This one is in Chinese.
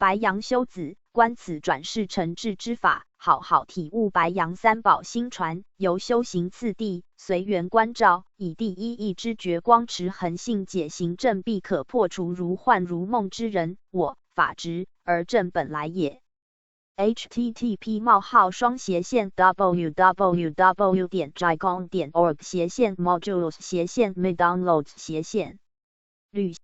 白杨修子，观此转世成智之法，好好体悟白杨三宝心传，由修行次第，随缘观照，以第一义之觉光持恒性解行正，必可破除如幻如梦之人我法执，而正本来也。http://www.jigon.org/modules/downloads/旅